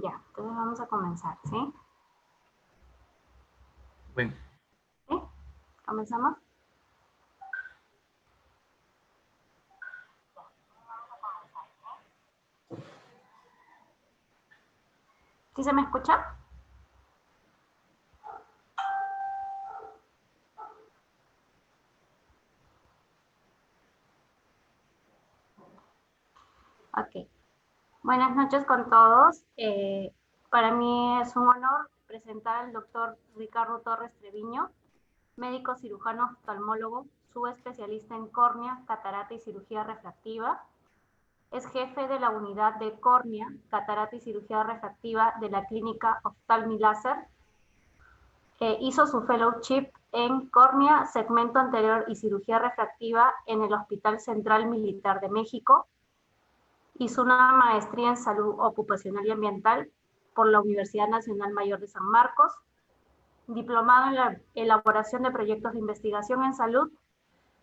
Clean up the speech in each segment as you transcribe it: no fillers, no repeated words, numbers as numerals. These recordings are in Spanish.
Ya, entonces vamos a comenzar, ¿sí? Bueno, ¿Sí? ¿Comenzamos? ¿Sí se me escucha? Ok. Buenas noches con todos. Para mí es un honor presentar al doctor Ricardo Torres Treviño, médico cirujano oftalmólogo, subespecialista en córnea, catarata y cirugía refractiva. Es jefe de la unidad de córnea, catarata y cirugía refractiva de la clínica Oftalmi Láser. Hizo su fellowship en córnea, segmento anterior y cirugía refractiva en el Hospital Central Militar de México. Hizo una maestría en salud ocupacional y ambiental por la Universidad Nacional Mayor de San Marcos, diplomado en la elaboración de proyectos de investigación en salud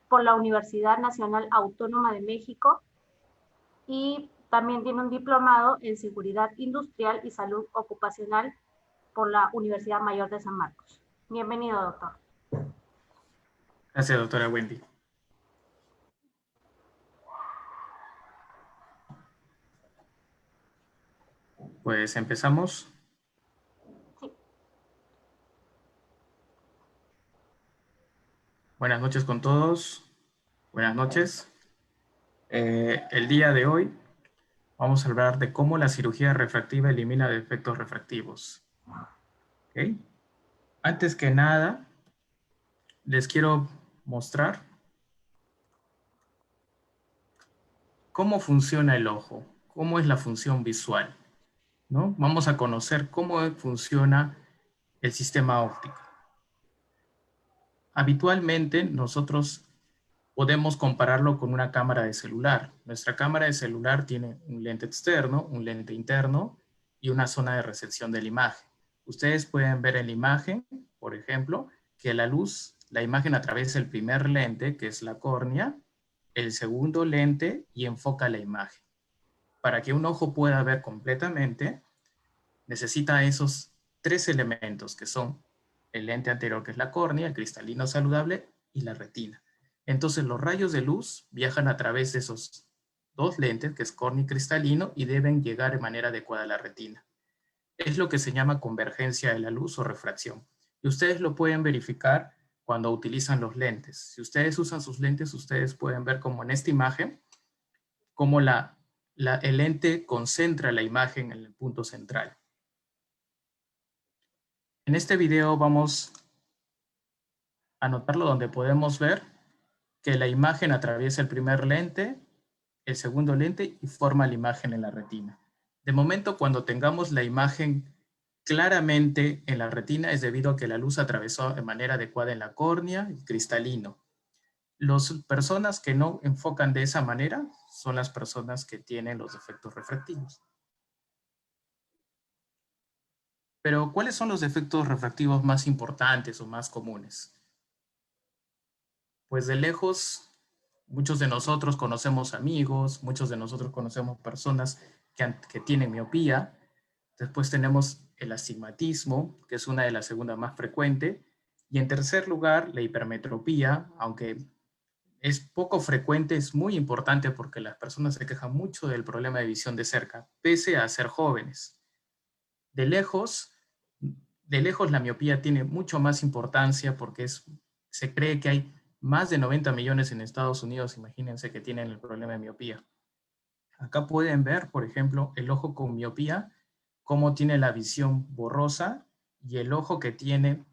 por la Universidad Nacional Autónoma de México y también tiene un diplomado en seguridad industrial y salud ocupacional por la Universidad Mayor de San Marcos. Bienvenido, doctor. gracias, doctora Wendy. Pues empezamos. Sí. Buenas noches con todos. Buenas noches. El día de hoy vamos a hablar de cómo la cirugía refractiva elimina defectos refractivos. ¿Okay? Antes que nada, les quiero mostrar cómo funciona el ojo, cómo es la función visual, ¿no? Vamos a conocer cómo funciona el sistema óptico. Habitualmente nosotros podemos compararlo con una cámara de celular. Nuestra cámara de celular tiene un lente externo, un lente interno y una zona de recepción de la imagen. Ustedes pueden ver en la imagen, por ejemplo, que la imagen atraviesa el primer lente, que es la córnea, el segundo lente y enfoca la imagen. Para que un ojo pueda ver completamente, necesita esos tres elementos que son el lente anterior, que es la córnea, el cristalino saludable y la retina. Entonces los rayos de luz viajan a través de esos dos lentes, que es córnea y cristalino, y deben llegar de manera adecuada a la retina. Es lo que se llama convergencia de la luz o refracción. Y ustedes lo pueden verificar cuando utilizan los lentes. Si ustedes usan sus lentes, ustedes pueden ver como en esta imagen, cómo el lente concentra la imagen en el punto central. En este video vamos a notarlo donde podemos ver que la imagen atraviesa el primer lente, el segundo lente y forma la imagen en la retina. De momento, cuando tengamos la imagen claramente en la retina es debido a que la luz atravesó de manera adecuada en la córnea y cristalino. Las personas que no enfocan de esa manera son las personas que tienen los defectos refractivos. Pero, ¿cuáles son los defectos refractivos más importantes o más comunes? Pues de lejos, muchos de nosotros conocemos amigos, muchos de nosotros conocemos personas que tienen miopía. Después tenemos el astigmatismo, que es una de las segundas más frecuentes. Y en tercer lugar, la hipermetropía, aunque es poco frecuente, es muy importante porque las personas se quejan mucho del problema de visión de cerca, pese a ser jóvenes. De lejos, la miopía tiene mucho más importancia porque se cree que hay más de 90 millones en Estados Unidos, imagínense, que tienen el problema de miopía. Acá pueden ver, por ejemplo, el ojo con miopía, cómo tiene la visión borrosa, y el ojo que tiene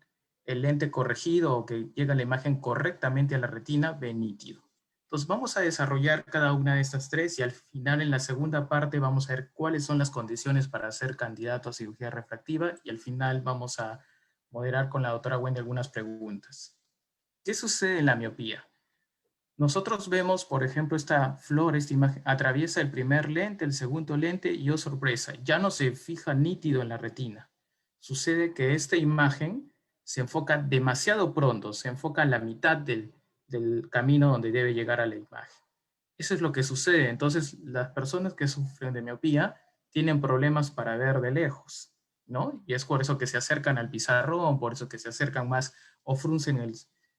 el lente corregido o que llega la imagen correctamente a la retina, ve nítido. Entonces vamos a desarrollar cada una de estas tres y al final, en la segunda parte, vamos a ver cuáles son las condiciones para ser candidato a cirugía refractiva y al final vamos a moderar con la doctora Wendy algunas preguntas. ¿Qué sucede en la miopía? Nosotros vemos, por ejemplo, esta flor, esta imagen, atraviesa el primer lente, el segundo lente y, oh sorpresa, ya no se fija nítido en la retina. Sucede que esta imagen se enfoca demasiado pronto, se enfoca a la mitad del camino donde debe llegar a la imagen. Eso es lo que sucede. Entonces, las personas que sufren de miopía tienen problemas para ver de lejos, ¿no? Y es por eso que se acercan al pizarrón, por eso que se acercan más o fruncen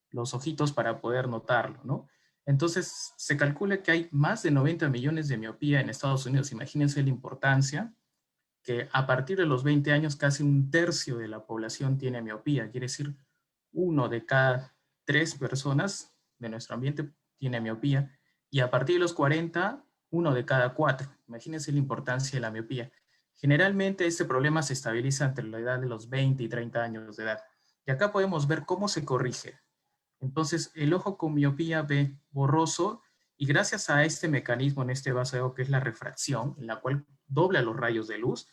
los ojitos para poder notarlo, ¿no? Entonces, se calcula que hay más de 90 millones de miopía en Estados Unidos. Imagínense la importancia que a partir de los 20 años casi un tercio de la población tiene miopía. Quiere decir, 1 de cada 3 personas de nuestro ambiente tiene miopía. Y a partir de los 40, 1 de cada 4. Imagínense la importancia de la miopía. Generalmente este problema se estabiliza entre la edad de los 20 y 30 años de edad. Y acá podemos ver cómo se corrige. Entonces, el ojo con miopía ve borroso y gracias a este mecanismo en este vaso de ojo que es la refracción, en la cual dobla los rayos de luz,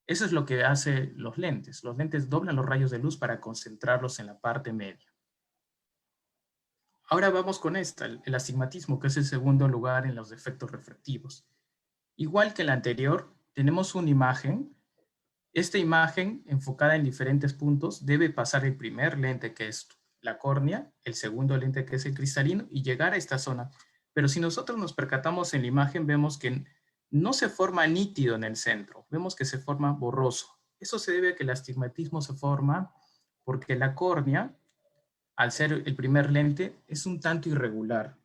eso es lo que hace los lentes. Los lentes doblan los rayos de luz para concentrarlos en la parte media. Ahora vamos con el astigmatismo, que es el segundo lugar en los defectos refractivos. Igual que la anterior, tenemos una imagen. Esta imagen, enfocada en diferentes puntos, debe pasar el primer lente, que es la córnea, el segundo lente, que es el cristalino, y llegar a esta zona. Pero si nosotros nos percatamos en la imagen, vemos que no se forma nítido en el centro, vemos que se forma borroso. Eso se debe a que el astigmatismo se forma porque la córnea, al ser el primer lente, es un tanto irregular.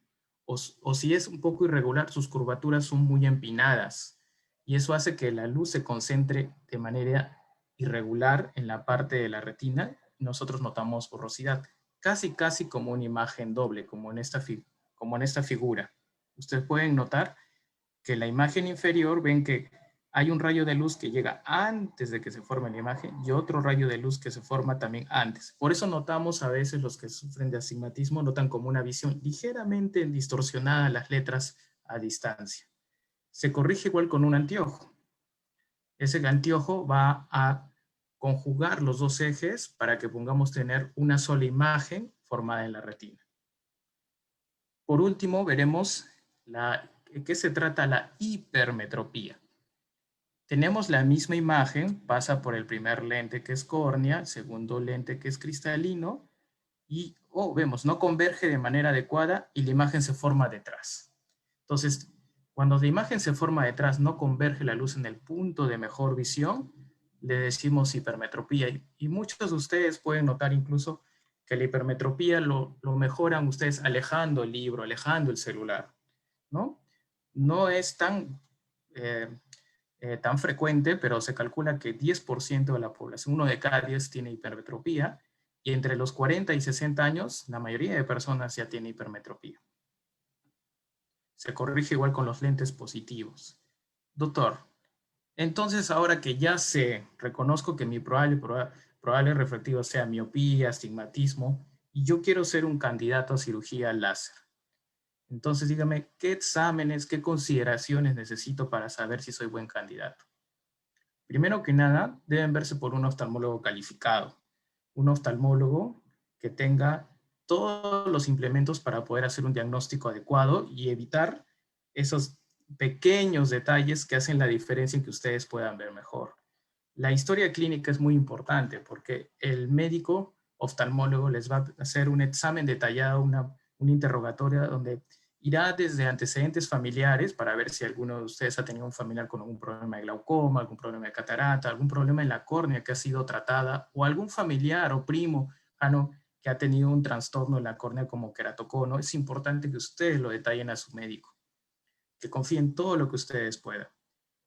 O si es un poco irregular, sus curvaturas son muy empinadas. Y eso hace que la luz se concentre de manera irregular en la parte de la retina. Nosotros notamos borrosidad, casi como una imagen doble, como en esta figura. Ustedes pueden notar que en la imagen inferior ven que hay un rayo de luz que llega antes de que se forme la imagen y otro rayo de luz que se forma también antes. Por eso notamos a veces los que sufren de astigmatismo notan como una visión ligeramente distorsionada las letras a distancia. Se corrige igual con un anteojo. Ese anteojo va a conjugar los dos ejes para que podamos tener una sola imagen formada en la retina. Por último, veremos ¿qué se trata la hipermetropía? Tenemos la misma imagen, pasa por el primer lente que es córnea, el segundo lente que es cristalino, y vemos, no converge de manera adecuada y la imagen se forma detrás. Entonces, cuando la imagen se forma detrás, no converge la luz en el punto de mejor visión, le decimos hipermetropía. Y muchos de ustedes pueden notar incluso que la hipermetropía lo mejoran ustedes alejando el libro, alejando el celular, ¿no? No es tan frecuente, pero se calcula que 10% de la población, 1 de cada 10 tiene hipermetropía, y entre los 40 y 60 años, la mayoría de personas ya tiene hipermetropía. Se corrige igual con los lentes positivos. Doctor, entonces ahora que ya reconozco que mi probable refractivo sea miopía, astigmatismo, y yo quiero ser un candidato a cirugía láser. Entonces dígame, ¿qué exámenes, qué consideraciones necesito para saber si soy buen candidato? Primero que nada, deben verse por un oftalmólogo calificado. Un oftalmólogo que tenga todos los implementos para poder hacer un diagnóstico adecuado y evitar esos pequeños detalles que hacen la diferencia en que ustedes puedan ver mejor. La historia clínica es muy importante porque el médico oftalmólogo les va a hacer un examen detallado, un interrogatorio donde irá desde antecedentes familiares para ver si alguno de ustedes ha tenido un familiar con algún problema de glaucoma, algún problema de catarata, algún problema en la córnea que ha sido tratada, o algún familiar o primo que ha tenido un trastorno en la córnea como queratocono. Es importante que ustedes lo detallen a su médico, que confíen en todo lo que ustedes puedan.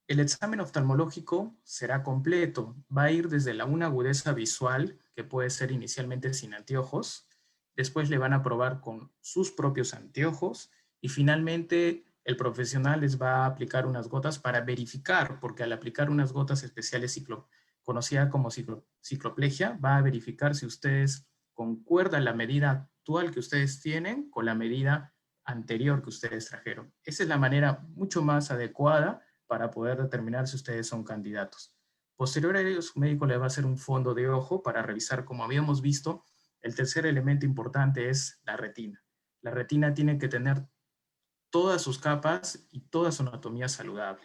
El examen oftalmológico será completo. Va a ir desde una agudeza visual, que puede ser inicialmente sin anteojos, después le van a probar con sus propios anteojos y finalmente el profesional les va a aplicar unas gotas para verificar, porque al aplicar unas gotas especiales conocida como cicloplegia, va a verificar si ustedes concuerdan la medida actual que ustedes tienen con la medida anterior que ustedes trajeron. Esa es la manera mucho más adecuada para poder determinar si ustedes son candidatos. Posterior a ello, su médico le va a hacer un fondo de ojo para revisar, como habíamos visto, el tercer elemento importante es la retina. La retina tiene que tener todas sus capas y toda su anatomía saludable.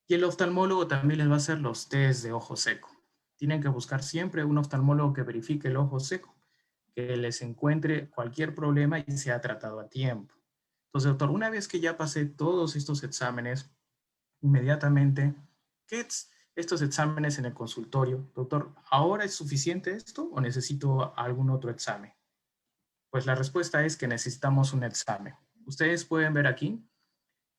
Y el oftalmólogo también les va a hacer los test de ojo seco. Tienen que buscar siempre un oftalmólogo que verifique el ojo seco, que les encuentre cualquier problema y sea tratado a tiempo. Entonces, doctor, una vez que ya pasé todos estos exámenes, inmediatamente estos exámenes en el consultorio? Doctor, ¿ahora es suficiente esto o necesito algún otro examen? Pues la respuesta es que necesitamos un examen. Ustedes pueden ver aquí,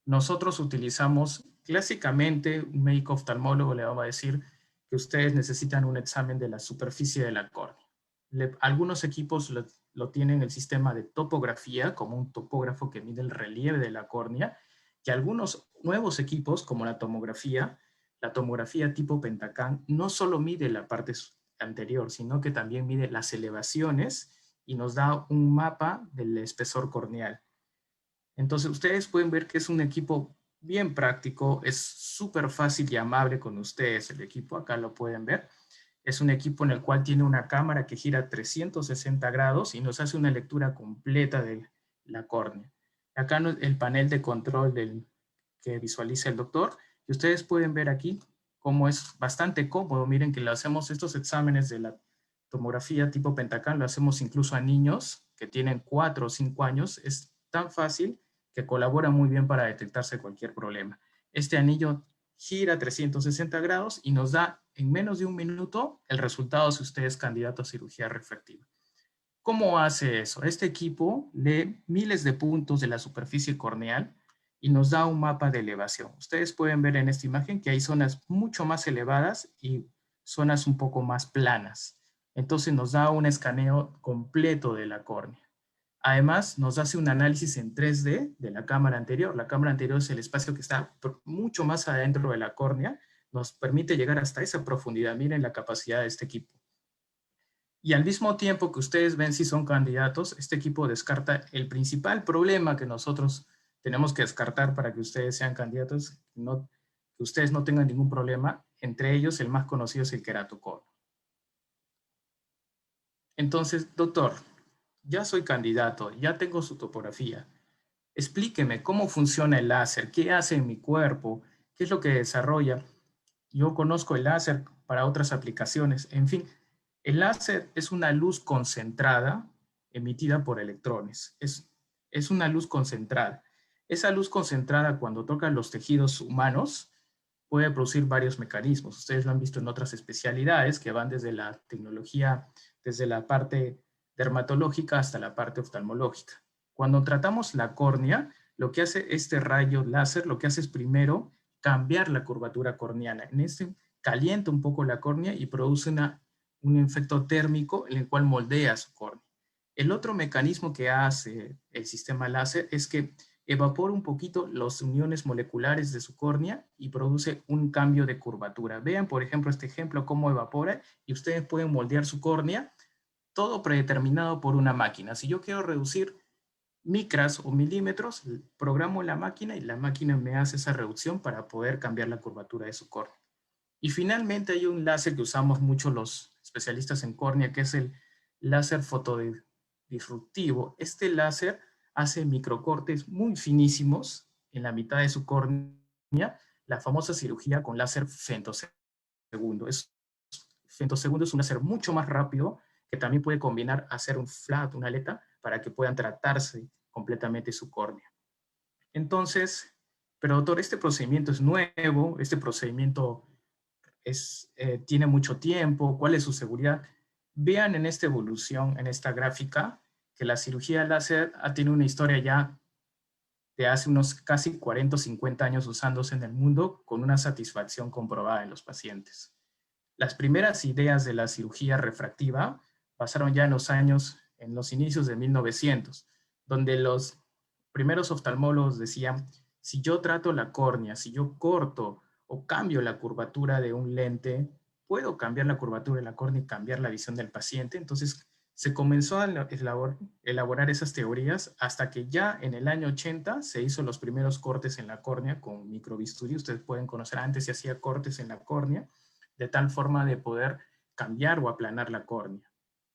nosotros utilizamos clásicamente, un médico oftalmólogo le va a decir que ustedes necesitan un examen de la superficie de la córnea. Algunos equipos lo tienen el sistema de topografía, como un topógrafo que mide el relieve de la córnea, y algunos nuevos equipos, como la tomografía tipo Pentacam, no solo mide la parte anterior, sino que también mide las elevaciones y nos da un mapa del espesor corneal. Entonces, ustedes pueden ver que es un equipo bien práctico, es súper fácil y amable con ustedes el equipo, acá lo pueden ver. Es un equipo en el cual tiene una cámara que gira 360 grados y nos hace una lectura completa de la córnea. Acá el panel de control que visualiza el doctor, y ustedes pueden ver aquí cómo es bastante cómodo. Miren que le hacemos estos exámenes de la tomografía tipo Pentacam, lo hacemos incluso a niños que tienen 4 o 5 años. Es tan fácil que colabora muy bien para detectarse cualquier problema. Este anillo gira 360 grados y nos da en menos de un minuto el resultado si usted es candidato a cirugía refractiva. ¿Cómo hace eso? Este equipo lee miles de puntos de la superficie corneal y nos da un mapa de elevación. Ustedes pueden ver en esta imagen que hay zonas mucho más elevadas y zonas un poco más planas. Entonces nos da un escaneo completo de la córnea. Además, nos hace un análisis en 3D de la cámara anterior. La cámara anterior es el espacio que está mucho más adentro de la córnea. Nos permite llegar hasta esa profundidad. Miren la capacidad de este equipo. Y al mismo tiempo que ustedes ven si son candidatos, este equipo descarta el principal problema que nosotros tenemos que descartar para que ustedes sean candidatos, que ustedes no tengan ningún problema. Entre ellos, el más conocido es el queratocorneo. Entonces, doctor, ya soy candidato, ya tengo su topografía. Explíqueme cómo funciona el láser, qué hace en mi cuerpo, qué es lo que desarrolla. Yo conozco el láser para otras aplicaciones. En fin, el láser es una luz concentrada emitida por electrones. Es una luz concentrada. Esa luz concentrada, cuando toca los tejidos humanos, puede producir varios mecanismos. Ustedes lo han visto en otras especialidades que van desde la tecnología, desde la parte dermatológica hasta la parte oftalmológica. Cuando tratamos la córnea, lo que hace este rayo láser, lo que hace es primero cambiar la curvatura corneana. En este calienta un poco la córnea y produce un efecto térmico en el cual moldea su córnea. El otro mecanismo que hace el sistema láser es que evapora un poquito las uniones moleculares de su córnea y produce un cambio de curvatura. Vean, por ejemplo, este ejemplo, cómo evapora y ustedes pueden moldear su córnea, todo predeterminado por una máquina. Si yo quiero reducir micras o milímetros, programo la máquina y la máquina me hace esa reducción para poder cambiar la curvatura de su córnea. Y finalmente hay un láser que usamos mucho los especialistas en córnea, que es el láser fotodisruptivo. Este láser hace microcortes muy finísimos en la mitad de su córnea, la famosa cirugía con láser femtosegundo. Femtosegundo es un láser mucho más rápido que también puede combinar hacer un flap, una aleta, para que puedan tratarse completamente su córnea. Entonces, pero doctor, este procedimiento es nuevo, este procedimiento tiene mucho tiempo, ¿cuál es su seguridad? Vean en esta evolución, en esta gráfica, que la cirugía láser tiene una historia ya de hace unos casi 40 o 50 años usándose en el mundo con una satisfacción comprobada en los pacientes. Las primeras ideas de la cirugía refractiva pasaron ya en los inicios de 1900, donde los primeros oftalmólogos decían, si yo trato la córnea, si yo corto o cambio la curvatura de un lente, puedo cambiar la curvatura de la córnea y cambiar la visión del paciente. Entonces se comenzó a elaborar esas teorías hasta que ya en el año 80 se hizo los primeros cortes en la córnea con microbisturí. Ustedes pueden conocer, antes se hacía cortes en la córnea de tal forma de poder cambiar o aplanar la córnea.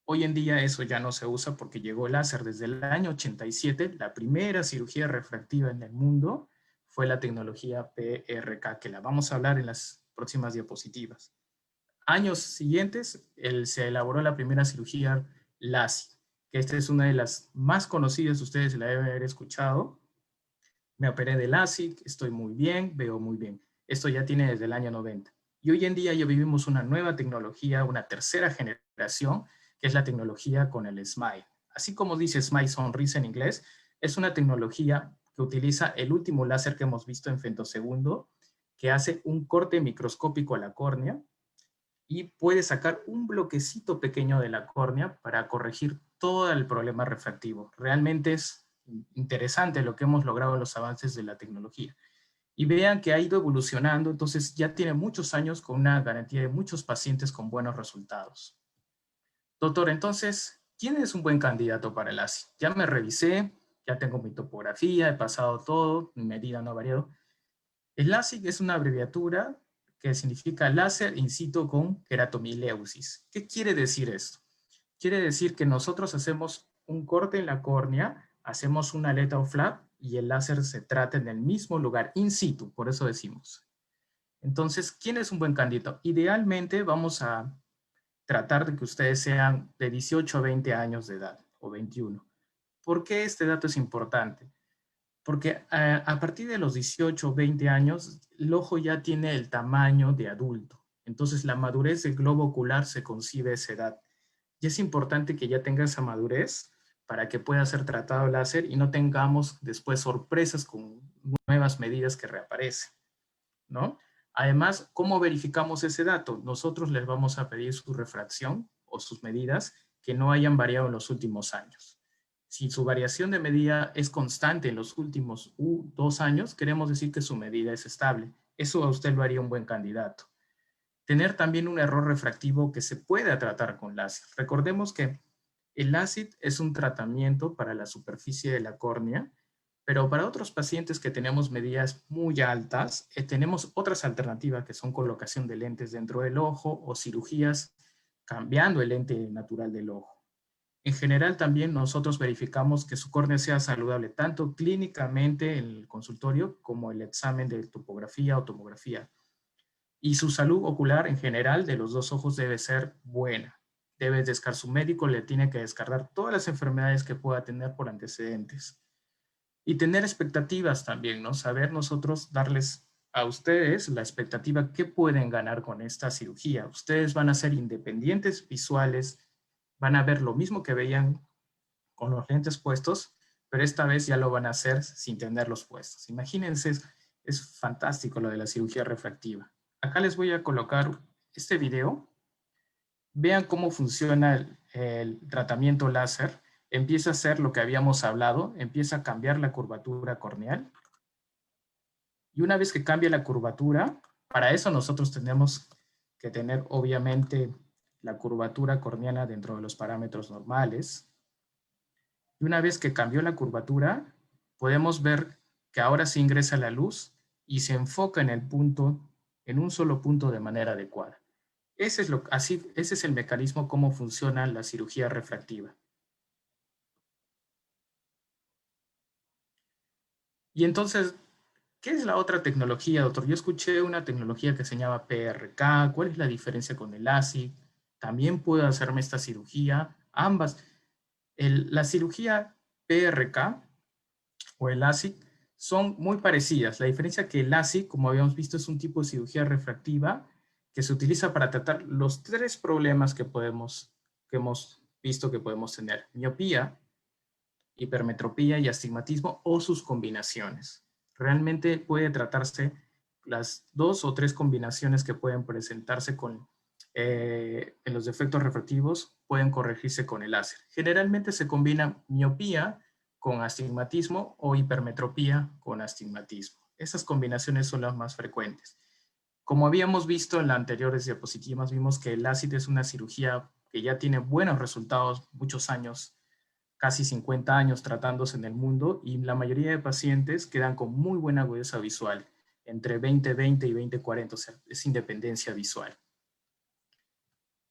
Hoy en día eso ya no se usa porque llegó el láser. Desde el año 87, la primera cirugía refractiva en el mundo fue la tecnología PRK, que la vamos a hablar en las próximas diapositivas. Años siguientes, se elaboró la primera cirugía LASIK, que esta es una de las más conocidas, ustedes la deben haber escuchado. Me operé de LASIK, estoy muy bien, veo muy bien. Esto ya tiene desde el año 90. Y hoy en día ya vivimos una nueva tecnología, una tercera generación, que es la tecnología con el SMILE. Así como dice SMILE, sonrisa en inglés, es una tecnología que utiliza el último láser que hemos visto en femtosegundo, que hace un corte microscópico a la córnea y puede sacar un bloquecito pequeño de la córnea para corregir todo el problema refractivo. Realmente es interesante lo que hemos logrado en los avances de la tecnología. Y vean que ha ido evolucionando, entonces ya tiene muchos años con una garantía de muchos pacientes con buenos resultados. Doctor, entonces, ¿quién es un buen candidato para el ASI? Ya me revisé, ya tengo mi topografía, he pasado todo, mi medida no ha variado. El LASIK es una abreviatura que significa láser in situ con queratomileusis. ¿Qué quiere decir esto? Quiere decir que nosotros hacemos un corte en la córnea, hacemos una aleta o flap y el láser se trata en el mismo lugar, in situ, por eso decimos. Entonces, ¿quién es un buen candidato? Idealmente vamos a tratar de que ustedes sean de 18 a 20 años de edad o 21. ¿Por qué este dato es importante? Porque a partir de los 18 o 20 años, el ojo ya tiene el tamaño de adulto. Entonces, la madurez del globo ocular se concibe a esa edad. Y es importante que ya tenga esa madurez para que pueda ser tratado láser y no tengamos después sorpresas con nuevas medidas que reaparecen, ¿no? Además, ¿cómo verificamos ese dato? Nosotros les vamos a pedir su refracción o sus medidas que no hayan variado en los últimos años. Si su variación de medida es constante en los últimos 2 años, queremos decir que su medida es estable. Eso a usted lo haría un buen candidato. Tener también un error refractivo que se pueda tratar con láser. Recordemos que el LASIK es un tratamiento para la superficie de la córnea, pero para otros pacientes que tenemos medidas muy altas, tenemos otras alternativas que son colocación de lentes dentro del ojo o cirugías cambiando el lente natural del ojo. En general también nosotros verificamos que su córnea sea saludable tanto clínicamente en el consultorio como el examen de topografía o tomografía. Y su salud ocular en general de los dos ojos debe ser buena. Debe descartar, su médico le tiene que descartar todas las enfermedades que pueda tener por antecedentes. Y tener expectativas también, ¿no? Saber nosotros darles a ustedes la expectativa que pueden ganar con esta cirugía. Ustedes van a ser independientes visuales, van a ver lo mismo que veían con los lentes puestos, pero esta vez ya lo van a hacer sin tenerlos puestos. Imagínense, es fantástico lo de la cirugía refractiva. Acá les voy a colocar este video. Vean cómo funciona el tratamiento láser. Empieza a hacer lo que habíamos hablado, empieza a cambiar la curvatura corneal. Y una vez que cambia la curvatura, para eso nosotros tenemos que tener obviamente la curvatura corneana dentro de los parámetros normales. Y una vez que cambió la curvatura, podemos ver que ahora se ingresa la luz y se enfoca en el punto, en un solo punto de manera adecuada. Ese es el mecanismo cómo funciona la cirugía refractiva. Y entonces, ¿qué es la otra tecnología, doctor? Yo escuché una tecnología que se llama PRK. ¿Cuál es la diferencia con el LASIK? ¿También puedo hacerme esta cirugía? Ambas. La cirugía PRK o el LASIK son muy parecidas. La diferencia es que el LASIK, como habíamos visto, es un tipo de cirugía refractiva que se utiliza para tratar los 3 problemas que hemos visto que podemos tener: miopía, hipermetropía y astigmatismo o sus combinaciones. Realmente puede tratarse las 2 o 3 combinaciones que pueden presentarse en los defectos refractivos, pueden corregirse con el láser. Generalmente se combina miopía con astigmatismo o hipermetropía con astigmatismo. Esas combinaciones son las más frecuentes. Como habíamos visto en las anteriores diapositivas, vimos que el LASIK es una cirugía que ya tiene buenos resultados, muchos años, casi 50 años tratándose en el mundo, y la mayoría de pacientes quedan con muy buena agudeza visual, entre 20/20 y 20/40, o sea, es independencia visual.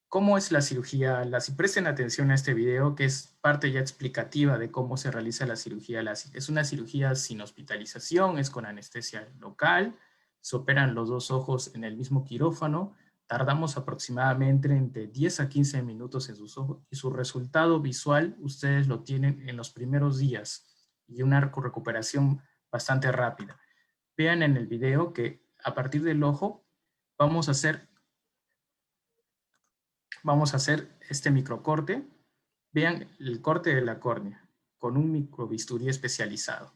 ¿Cómo es la cirugía LASIK? Presten atención a este video, que es parte ya explicativa de cómo se realiza la cirugía LASIK. Es una cirugía sin hospitalización, es con anestesia local, se operan los 2 ojos en el mismo quirófano, tardamos aproximadamente entre 10 a 15 minutos en sus ojos y su resultado visual ustedes lo tienen en los primeros días y una recuperación bastante rápida. Vean en el video que a partir del ojo, vamos a hacer este microcorte. Vean el corte de la córnea con un microbisturí especializado.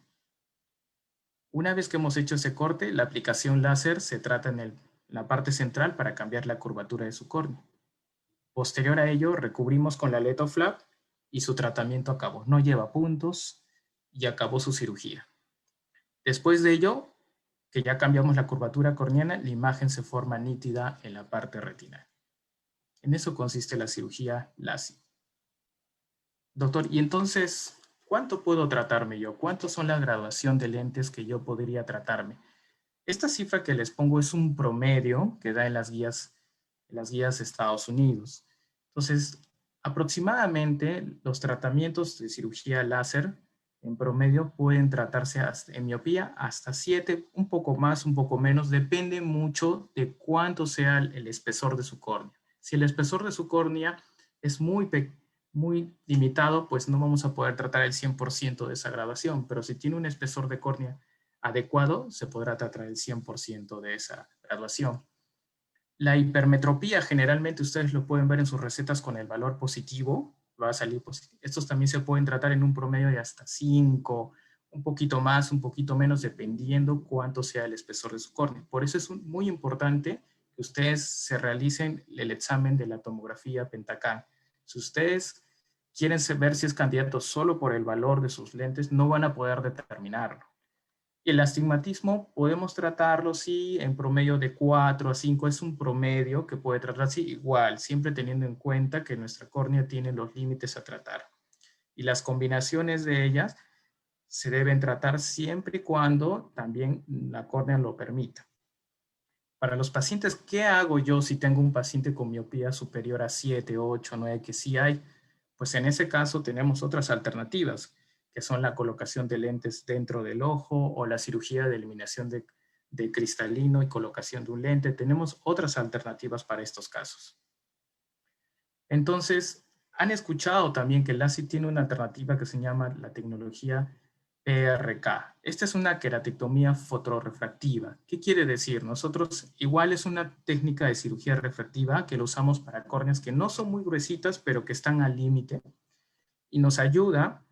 Una vez que hemos hecho ese corte, la aplicación láser se trata en la parte central para cambiar la curvatura de su córnea. Posterior a ello, recubrimos con la Letoflap y su tratamiento acabó. No lleva puntos y acabó su cirugía. Después de ello, que ya cambiamos la curvatura corneana, la imagen se forma nítida en la parte retinal. En eso consiste la cirugía LASIK. Doctor, y entonces, ¿cuánto puedo tratarme yo? ¿Cuántos son la graduación de lentes que yo podría tratarme? Esta cifra que les pongo es un promedio que da en las guías de Estados Unidos. Entonces, aproximadamente los tratamientos de cirugía láser en promedio pueden tratarse en miopía hasta 7, un poco más, un poco menos, depende mucho de cuánto sea el espesor de su córnea. Si el espesor de su córnea es muy limitado, pues no vamos a poder tratar el 100% de esa graduación, pero si tiene un espesor de córnea adecuado, se podrá tratar el 100% de esa graduación. La hipermetropía, generalmente ustedes lo pueden ver en sus recetas con el valor positivo, va a salir positivo. Estos también se pueden tratar en un promedio de hasta 5, un poquito más, un poquito menos, dependiendo cuánto sea el espesor de su córnea. Por eso es muy importante que ustedes se realicen el examen de la tomografía Pentacam. Si ustedes quieren ver si es candidato solo por el valor de sus lentes, no van a poder determinarlo. Y el astigmatismo podemos tratarlo, sí, en promedio de 4 a 5, es un promedio que puede tratarse igual, siempre teniendo en cuenta que nuestra córnea tiene los límites a tratar. Y las combinaciones de ellas se deben tratar siempre y cuando también la córnea lo permita. Para los pacientes, ¿qué hago yo si tengo un paciente con miopía superior a 7, 8, 9, que sí hay? Pues en ese caso tenemos otras alternativas, que son la colocación de lentes dentro del ojo o la cirugía de eliminación de cristalino y colocación de un lente. Tenemos otras alternativas para estos casos. Entonces, han escuchado también que el LASIK tiene una alternativa que se llama la tecnología PRK. Esta es una queratectomía fotorrefractiva. ¿Qué quiere decir? Nosotros, igual es una técnica de cirugía refractiva que lo usamos para córneas que no son muy gruesitas, pero que están al límite, y nos ayuda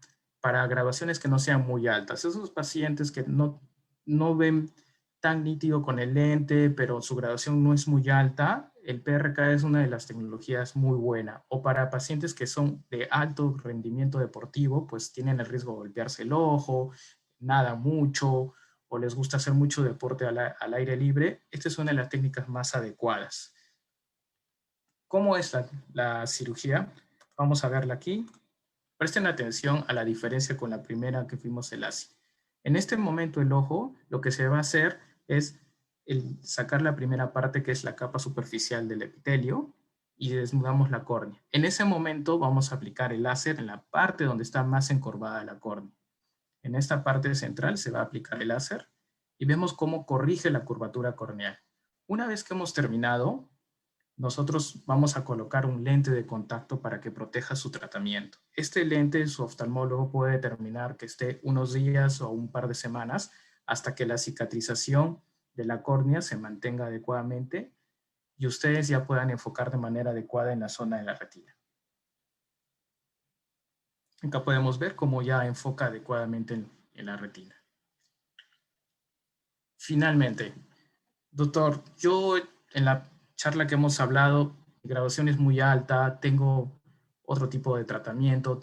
para graduaciones que no sean muy altas. Esos pacientes que no ven tan nítido con el lente, pero su graduación no es muy alta, el PRK es una de las tecnologías muy buena. O para pacientes que son de alto rendimiento deportivo, pues tienen el riesgo de golpearse el ojo, nada mucho, o les gusta hacer mucho deporte al aire libre, esta es una de las técnicas más adecuadas. ¿Cómo es la cirugía? Vamos a verla aquí. Presten atención a la diferencia con la primera que fuimos el LASIK. En este momento el ojo, lo que se va a hacer es sacar la primera parte, que es la capa superficial del epitelio, y desnudamos la córnea. En ese momento vamos a aplicar el láser en la parte donde está más encorvada la córnea. En esta parte central se va a aplicar el láser y vemos cómo corrige la curvatura corneal. Una vez que hemos terminado, nosotros vamos a colocar un lente de contacto para que proteja su tratamiento. Este lente, su oftalmólogo puede determinar que esté unos días o un par de semanas hasta que la cicatrización de la córnea se mantenga adecuadamente y ustedes ya puedan enfocar de manera adecuada en la zona de la retina. Acá podemos ver cómo ya enfoca adecuadamente en la retina. Finalmente, doctor, yo en la charla que hemos hablado, mi graduación es muy alta, tengo otro tipo de tratamiento,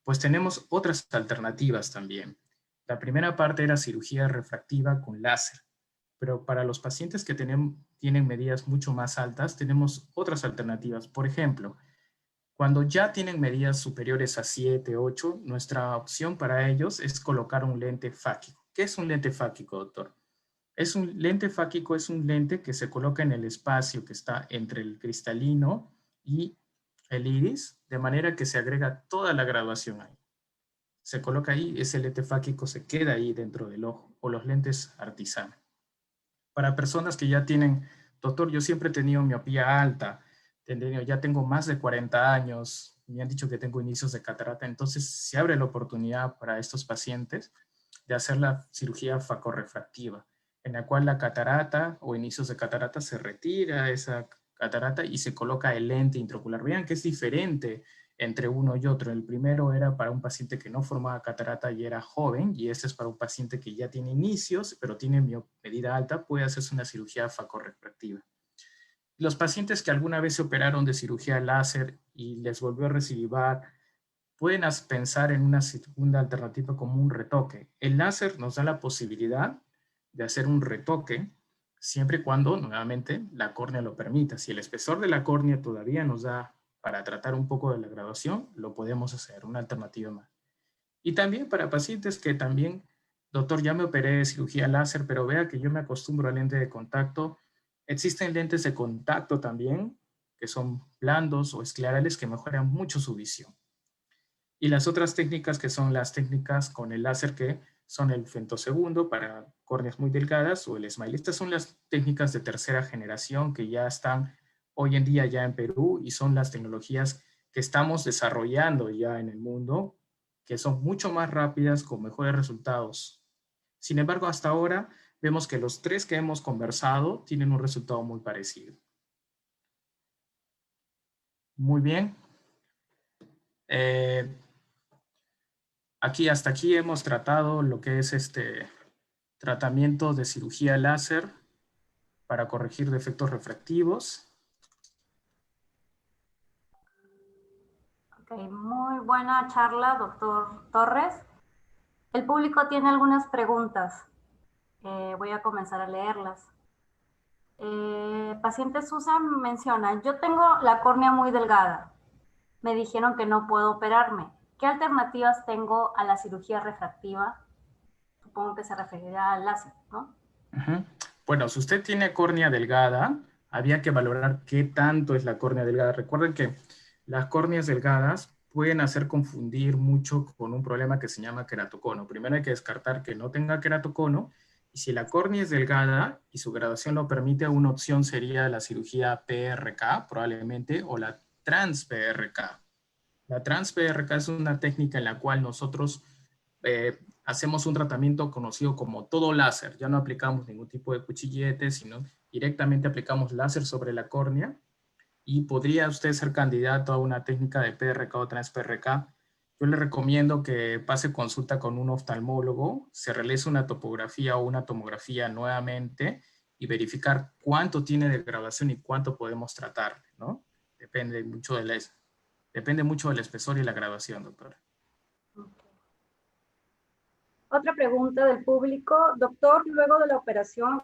pues tenemos otras alternativas también. La primera parte era cirugía refractiva con láser, pero para los pacientes que tienen medidas mucho más altas, tenemos otras alternativas. Por ejemplo, cuando ya tienen medidas superiores a 7, 8, nuestra opción para ellos es colocar un lente fáquico. ¿Qué es un lente fáquico, doctor? Un lente fáquico es un lente que se coloca en el espacio que está entre el cristalino y el iris, de manera que se agrega toda la graduación ahí. Se coloca ahí, ese lente fáquico se queda ahí dentro del ojo, o los lentes Artisana. Para personas que ya tienen, doctor, yo siempre he tenido miopía alta, ya tengo más de 40 años, me han dicho que tengo inicios de catarata, entonces se abre la oportunidad para estos pacientes de hacer la cirugía facorrefractiva. en la cual la catarata o inicios de catarata se retira esa catarata y se coloca el lente intraocular. Vean que es diferente entre uno y otro. El primero era para un paciente que no formaba catarata y era joven, y este es para un paciente que ya tiene inicios, pero tiene medida alta, puede hacerse una cirugía facorrefractiva. Los pacientes que alguna vez se operaron de cirugía láser y les volvió a recidivar, pueden pensar en una segunda alternativa como un retoque. El láser nos da la posibilidad de hacer un retoque siempre y cuando, nuevamente, la córnea lo permita. Si el espesor de la córnea todavía nos da para tratar un poco de la graduación, lo podemos hacer, una alternativa más. Y también para pacientes que también, doctor, ya me operé de cirugía láser, pero vea que yo me acostumbro al lente de contacto. Existen lentes de contacto también, que son blandos o esclerales, que mejoran mucho su visión. Y las otras técnicas que son las técnicas con el láser, que son el femtosegundo para córneas muy delgadas o el SMILE. Estas son las técnicas de tercera generación que ya están hoy en día ya en Perú y son las tecnologías que estamos desarrollando ya en el mundo, que son mucho más rápidas con mejores resultados. Sin embargo, hasta ahora vemos que los tres que hemos conversado tienen un resultado muy parecido. Muy bien. Hasta aquí hemos tratado lo que es tratamiento de cirugía láser para corregir defectos refractivos. Ok, muy buena charla, doctor Torres. El público tiene algunas preguntas. Voy a comenzar a leerlas. Paciente Susan menciona, yo tengo la córnea muy delgada. Me dijeron que no puedo operarme. ¿Qué alternativas tengo a la cirugía refractiva? Supongo que se referirá al láser, ¿no? Bueno, si usted tiene córnea delgada, había que valorar qué tanto es la córnea delgada. Recuerden que las córneas delgadas pueden hacer confundir mucho con un problema que se llama queratocono. Primero hay que descartar que no tenga queratocono, y si la córnea es delgada y su graduación lo permite, una opción sería la cirugía PRK probablemente, o la trans-PRK. La trans-PRK es una técnica en la cual nosotros hacemos un tratamiento conocido como todo láser. Ya no aplicamos ningún tipo de cuchillete, sino directamente aplicamos láser sobre la córnea, y podría usted ser candidato a una técnica de PRK o trans-PRK. Yo le recomiendo que pase consulta con un oftalmólogo, se realice una topografía o una tomografía nuevamente y verificar cuánto tiene de graduación y cuánto podemos tratar, ¿no? Depende mucho del espesor y la graduación, doctora. Okay. Otra pregunta del público. Doctor, luego de la operación,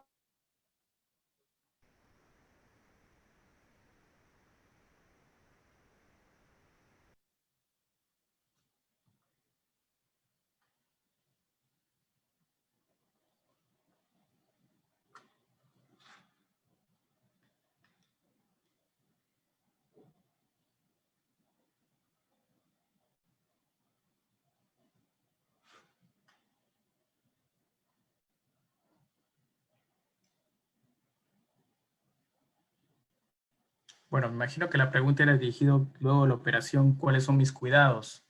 Bueno, me imagino que la pregunta era dirigida luego de la operación, ¿cuáles son mis cuidados?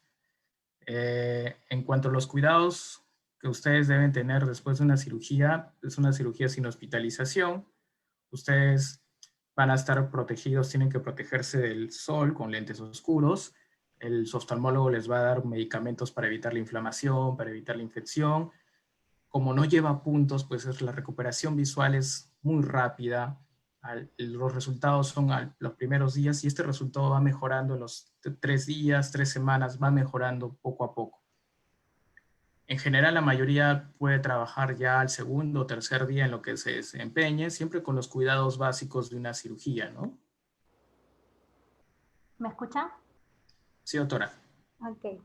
En cuanto a los cuidados que ustedes deben tener después de una cirugía, es una cirugía sin hospitalización. Ustedes van a estar protegidos, tienen que protegerse del sol con lentes oscuros. Su oftalmólogo les va a dar medicamentos para evitar la inflamación, para evitar la infección. Como no lleva puntos, pues la recuperación visual es muy rápida. Los resultados son los primeros días, y este resultado va mejorando en los 3 días, 3 semanas, va mejorando poco a poco. En general, la mayoría puede trabajar ya al segundo o tercer día en lo que se desempeñe, siempre con los cuidados básicos de una cirugía, ¿no? ¿me escuchan? Sí, doctora. Ok.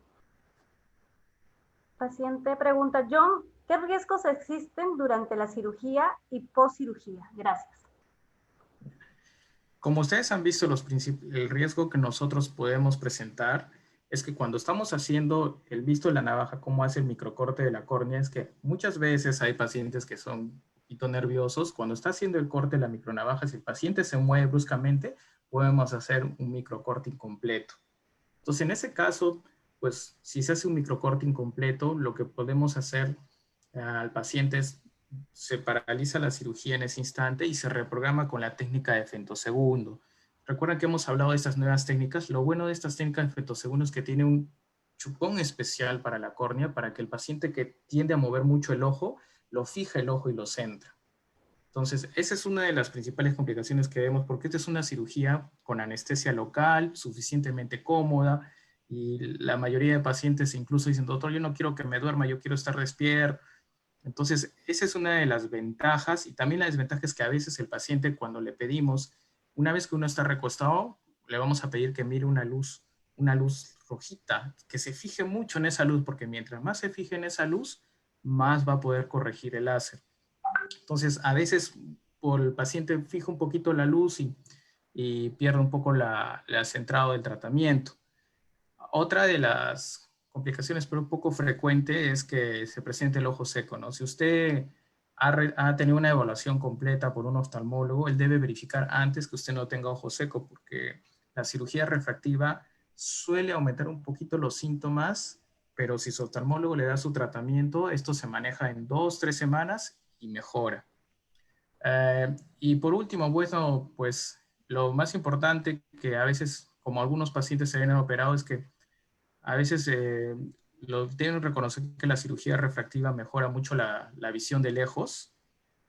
Paciente pregunta, John, ¿qué riesgos existen durante la cirugía y post-cirugía? Gracias. Como ustedes han visto, el riesgo que nosotros podemos presentar es que cuando estamos haciendo el visto de la navaja, cómo hace el microcorte de la córnea, es que muchas veces hay pacientes que son un poquito nerviosos. Cuando está haciendo el corte de la micronavaja, si el paciente se mueve bruscamente, podemos hacer un microcorte incompleto. Entonces, en ese caso, pues si se hace un microcorte incompleto, lo que podemos hacer al paciente es se paraliza la cirugía en ese instante y se reprograma con la técnica de femtosegundo. Recuerden que hemos hablado de estas nuevas técnicas. Lo bueno de estas técnicas de femtosegundo es que tiene un chupón especial para la córnea, para que el paciente que tiende a mover mucho el ojo, lo fija el ojo y lo centra. Entonces, esa es una de las principales complicaciones que vemos, porque esta es una cirugía con anestesia local, suficientemente cómoda, y la mayoría de pacientes incluso dicen, doctor, yo no quiero que me duerma, yo quiero estar despierto. Entonces, esa es una de las ventajas, y también la desventaja es que a veces el paciente, cuando le pedimos, una vez que uno está recostado, le vamos a pedir que mire una luz rojita, que se fije mucho en esa luz, porque mientras más se fije en esa luz, más va a poder corregir el láser. Entonces, a veces por el paciente fija un poquito la luz y pierde un poco la centrado del tratamiento. Otra de las complicaciones, pero un poco frecuente, es que se presente el ojo seco, ¿no? Si usted ha tenido una evaluación completa por un oftalmólogo, él debe verificar antes que usted no tenga ojo seco, porque la cirugía refractiva suele aumentar un poquito los síntomas, pero si su oftalmólogo le da su tratamiento, esto se maneja en 2 o 3 semanas y mejora. Y por último, bueno, pues lo más importante que a veces, como algunos pacientes se ven operados, es que a veces lo deben reconocer que la cirugía refractiva mejora mucho la visión de lejos,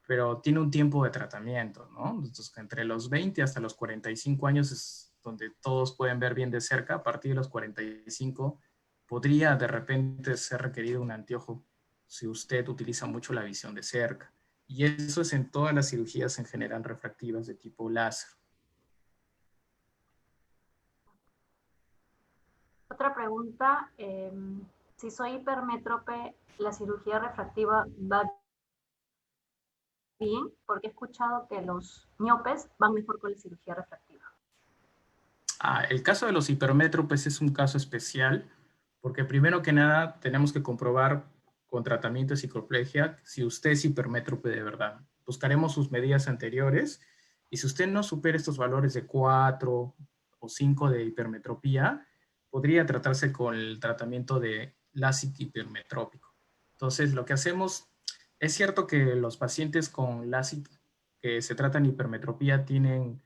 pero tiene un tiempo de tratamiento, ¿no? Entonces, entre los 20 hasta los 45 años es donde todos pueden ver bien de cerca. A partir de los 45 podría de repente ser requerido un anteojo si usted utiliza mucho la visión de cerca. Y eso es en todas las cirugías en general refractivas de tipo láser. Otra pregunta, si soy hipermétrope, ¿la cirugía refractiva va bien? Porque he escuchado que los miopes van mejor con la cirugía refractiva. El caso de los hipermétropes es un caso especial, porque primero que nada tenemos que comprobar con tratamiento de cicloplegia si usted es hipermétrope de verdad. Buscaremos sus medidas anteriores y si usted no supera estos valores de 4 o 5 de hipermetropía, podría tratarse con el tratamiento de LASIK hipermetrópico. Entonces, lo que hacemos, es cierto que los pacientes con LASIK que se tratan hipermetropía tienen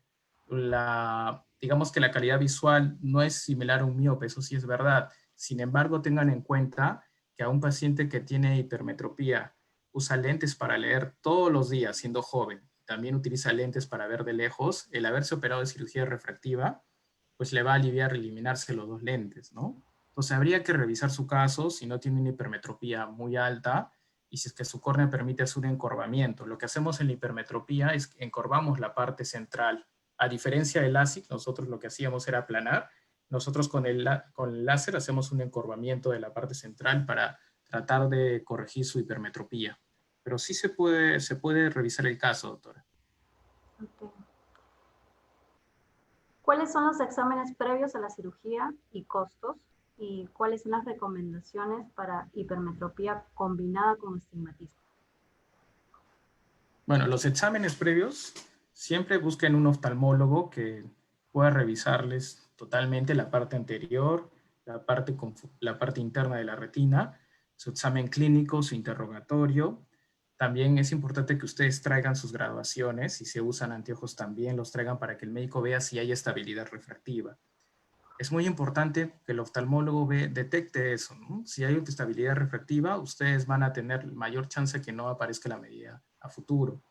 digamos que la calidad visual no es similar a un miope, eso sí es verdad. Sin embargo, tengan en cuenta que a un paciente que tiene hipermetropía usa lentes para leer todos los días siendo joven, también utiliza lentes para ver de lejos, el haberse operado de cirugía refractiva, pues le va a aliviar eliminarse los dos lentes, ¿no? Entonces habría que revisar su caso si no tiene una hipermetropía muy alta y si es que su córnea permite hacer un encorvamiento. Lo que hacemos en la hipermetropía es que encorvamos la parte central. A diferencia del LASIK, nosotros lo que hacíamos era aplanar. Nosotros con el láser hacemos un encorvamiento de la parte central para tratar de corregir su hipermetropía. Pero sí se puede revisar el caso, doctora. Okay. ¿Cuáles son los exámenes previos a la cirugía y costos? ¿Y cuáles son las recomendaciones para hipermetropía combinada con astigmatismo? Bueno, los exámenes previos siempre busquen un oftalmólogo que pueda revisarles totalmente la parte anterior, la parte interna de la retina, su examen clínico, su interrogatorio. También es importante que ustedes traigan sus graduaciones, si se usan anteojos también los traigan para que el médico vea si hay estabilidad refractiva. Es muy importante que el oftalmólogo detecte eso, ¿no? Si hay estabilidad refractiva, ustedes van a tener mayor chance de que no aparezca la medida a futuro.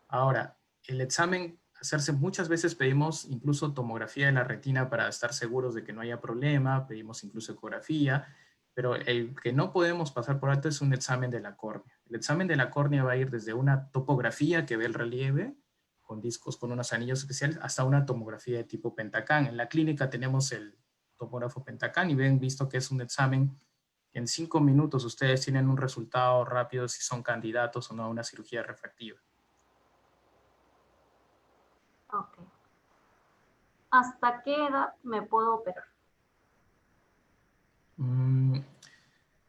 Ahora, el examen, hacerse muchas veces pedimos incluso tomografía de la retina para estar seguros de que no haya problema, pedimos incluso ecografía, pero el que no podemos pasar por alto es un examen de la córnea. El examen de la córnea va a ir desde una topografía que ve el relieve, con discos con unos anillos especiales, hasta una tomografía de tipo Pentacam. En la clínica tenemos el tomógrafo Pentacam y ven visto que es un examen que en 5 minutos ustedes tienen un resultado rápido si son candidatos o no a una cirugía refractiva. Ok. ¿Hasta qué edad me puedo operar?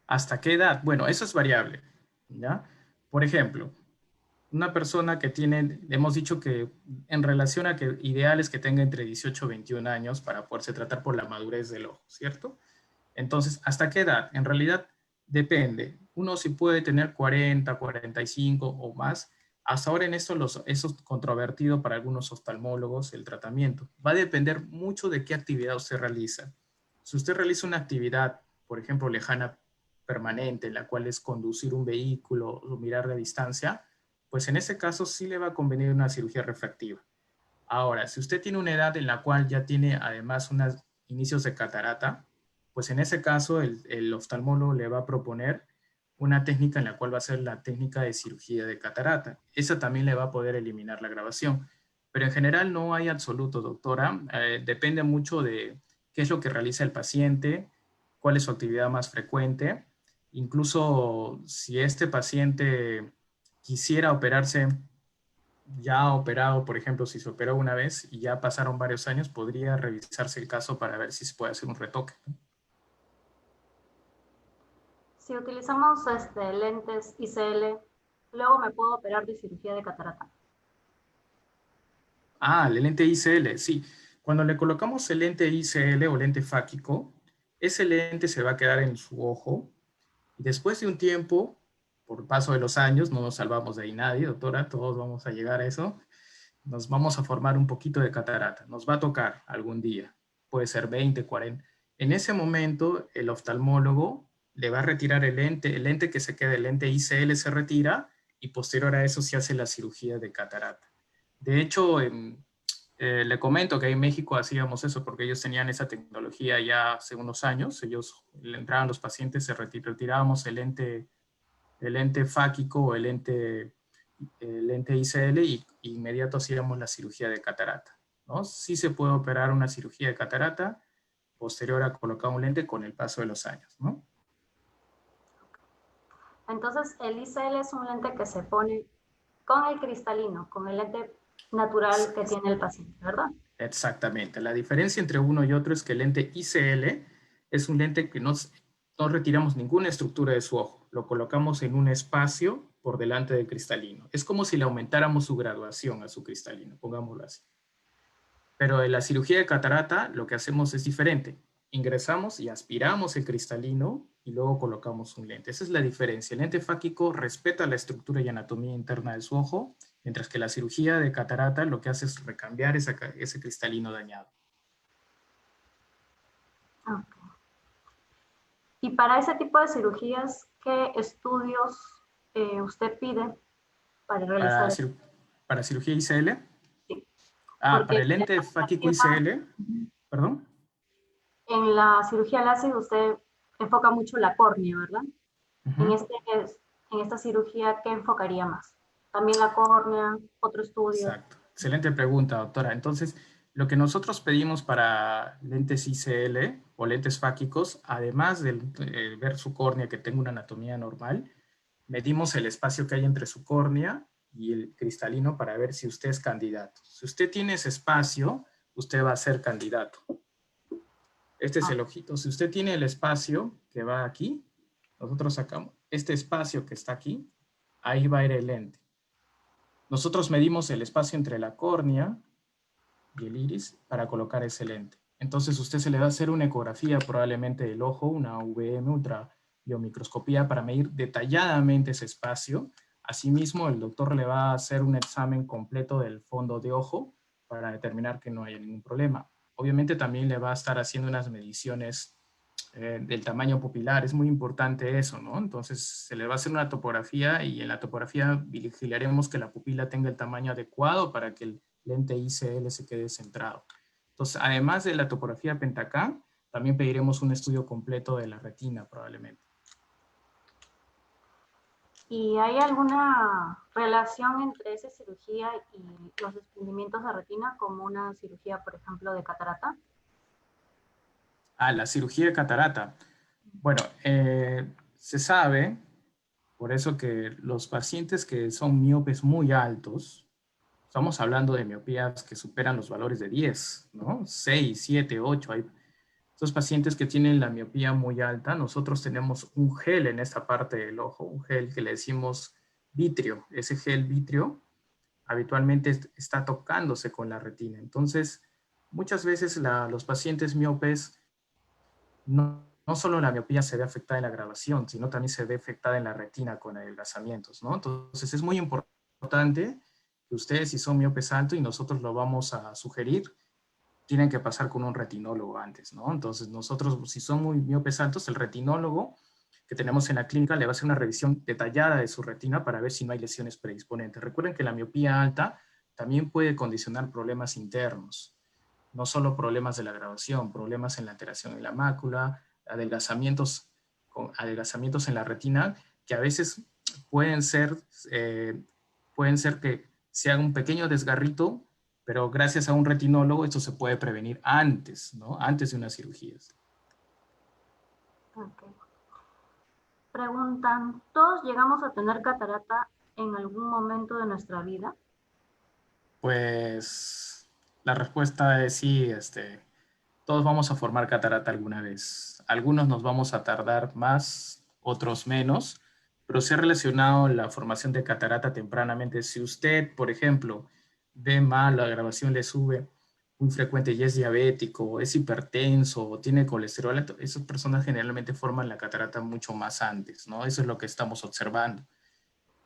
¿Hasta qué edad? Bueno, eso es variable, ¿ya? Por ejemplo, una persona que tiene, hemos dicho que en relación a que ideal es que tenga entre 18 y 21 años para poderse tratar por la madurez del ojo, ¿cierto? Entonces, ¿hasta qué edad? En realidad, Depende. Uno sí puede tener 40, 45 o más. Hasta ahora en esto eso es controvertido para algunos oftalmólogos el tratamiento. Va a depender mucho de qué actividad usted realiza. Si usted realiza una actividad, por ejemplo, lejana permanente, en la cual es conducir un vehículo o mirar de distancia, pues en ese caso sí le va a convenir una cirugía refractiva. Ahora, si usted tiene una edad en la cual ya tiene además unos inicios de catarata, pues en ese caso el oftalmólogo le va a proponer una técnica en la cual va a ser la técnica de cirugía de catarata. Esa también le va a poder eliminar la grabación. Pero en general no hay absoluto, doctora. Depende mucho de qué es lo que realiza el paciente, cuál es su actividad más frecuente. Incluso si este paciente quisiera operarse ya operado, por ejemplo, si se operó una vez y ya pasaron varios años, podría revisarse el caso para ver si se puede hacer un retoque. Si utilizamos lentes ICL, luego me puedo operar de cirugía de catarata. Ah, el lente ICL, sí. Cuando le colocamos el lente ICL o lente fáquico, ese lente se va a quedar en su ojo y después de un tiempo, por paso de los años, no nos salvamos de ahí nadie, doctora, todos vamos a llegar a eso, nos vamos a formar un poquito de catarata, nos va a tocar algún día, puede ser 20, 40. En ese momento, el oftalmólogo le va a retirar el lente que se queda, el lente ICL se retira y posterior a eso se hace la cirugía de catarata. De hecho, le comento que en México hacíamos eso porque ellos tenían esa tecnología ya hace unos años. Ellos le entraban los pacientes, retirábamos el lente fáquico o el lente ICL y inmediato hacíamos la cirugía de catarata, ¿no? Sí se puede operar una cirugía de catarata posterior a colocar un lente con el paso de los años, ¿no? Entonces, el ICL es un lente que se pone con el cristalino, con el lente natural que tiene el paciente, ¿verdad? Exactamente. La diferencia entre uno y otro es que el lente ICL es un lente que no retiramos ninguna estructura de su ojo. Lo colocamos en un espacio por delante del cristalino. Es como si le aumentáramos su graduación a su cristalino, pongámoslo así. Pero en la cirugía de catarata lo que hacemos es diferente. Ingresamos y aspiramos el cristalino y luego colocamos un lente. Esa es la diferencia. El lente fáquico respeta la estructura y anatomía interna de su ojo, mientras que la cirugía de catarata lo que hace es recambiar ese cristalino dañado. Okay. Y para ese tipo de cirugías, ¿qué estudios usted pide para realizar? Para cirugía ICL. Sí, Ah, para porque el lente fáquico ICL, perdón. en la cirugía láser usted enfoca mucho la córnea, ¿verdad? En, Uh-huh. en esta cirugía, ¿qué enfocaría más? También la córnea, otro estudio. Exacto. Excelente pregunta, doctora. Entonces, lo que nosotros pedimos para lentes ICL o lentes fáquicos, además de ver su córnea que tenga una anatomía normal, medimos el espacio que hay entre su córnea y el cristalino para ver si usted es candidato. Si usted tiene ese espacio, usted va a ser candidato. Este es el ojito. Si usted tiene el espacio que va aquí, nosotros sacamos este espacio que está aquí, ahí va a ir el lente. Nosotros medimos el espacio entre la córnea y el iris para colocar ese lente. Entonces usted se le va a hacer una ecografía probablemente del ojo, una VM, ultrabiomicroscopía para medir detalladamente ese espacio. Asimismo, el doctor le va a hacer un examen completo del fondo de ojo para determinar que no haya ningún problema. Obviamente también le va a estar haciendo unas mediciones del tamaño pupilar, es muy importante eso, ¿no? Entonces se le va a hacer una topografía y en la topografía vigilaremos que la pupila tenga el tamaño adecuado para que el lente ICL se quede centrado. Entonces, además de la topografía Pentacam, también pediremos un estudio completo de la retina probablemente. ¿Y hay alguna relación entre esa cirugía y los desprendimientos de retina como una cirugía, por ejemplo, de catarata? Ah, la cirugía de catarata. Bueno, se sabe, por eso que los pacientes que son miopes muy altos, estamos hablando de miopías que superan los valores de 10, ¿no? 6, 7, 8. Hay estos pacientes que tienen la miopía muy alta, nosotros tenemos un gel en esta parte del ojo, un gel que le decimos vitrio. Ese gel vitrio habitualmente está tocándose con la retina. Entonces, muchas veces los pacientes miopes no no solo la miopía se ve afectada en la graduación, sino también se ve afectada en la retina con adelgazamientos, ¿no? Entonces es muy importante que ustedes, si son miopes altos y nosotros lo vamos a sugerir, tienen que pasar con un retinólogo antes, ¿no? Entonces nosotros, si son muy miopes altos, el retinólogo que tenemos en la clínica le va a hacer una revisión detallada de su retina para ver si no hay lesiones predisponentes. Recuerden que la miopía alta también puede condicionar problemas internos, no solo problemas de la graduación, problemas en la alteración en la mácula, adelgazamientos en la retina, que a veces pueden ser, eh, pueden ser que se haga un pequeño desgarrito, pero gracias a un retinólogo esto se puede prevenir antes, ¿no? Antes de una cirugía. Okay. Preguntan, ¿todos llegamos a tener catarata en algún momento de nuestra vida? Pues la respuesta es sí, todos vamos a formar catarata alguna vez. Algunos nos vamos a tardar más, otros menos, pero se ha relacionado la formación de catarata tempranamente. Si usted, por ejemplo, ve mal, la grabación le sube muy frecuente y es diabético, es hipertenso o tiene colesterol alto, esas personas generalmente forman la catarata mucho más antes, ¿no? Eso es lo que estamos observando.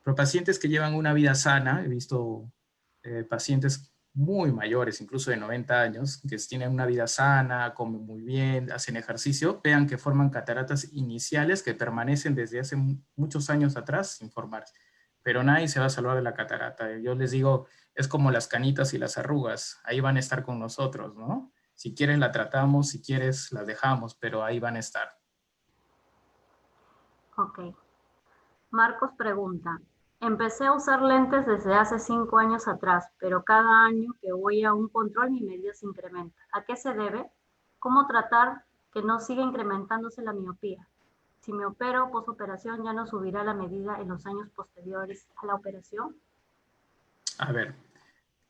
Pero pacientes que llevan una vida sana, he visto pacientes muy mayores, incluso de 90 años, que tienen una vida sana, comen muy bien, hacen ejercicio, vean que forman cataratas iniciales que permanecen desde hace muchos años atrás sin formarse. Pero nadie se va a salvar de la catarata. Yo les digo, es como las canitas y las arrugas, ahí van a estar con nosotros, ¿no? Si quieres la tratamos, si quieres la dejamos, pero ahí van a estar. Ok. Marcos pregunta, empecé a usar lentes desde hace 5 años atrás, pero cada año que voy a un control mi medida se incrementa. ¿A qué se debe? ¿Cómo tratar que no siga incrementándose la miopía? Si me opero posoperación, ¿ya no subirá la medida en los años posteriores a la operación? A ver,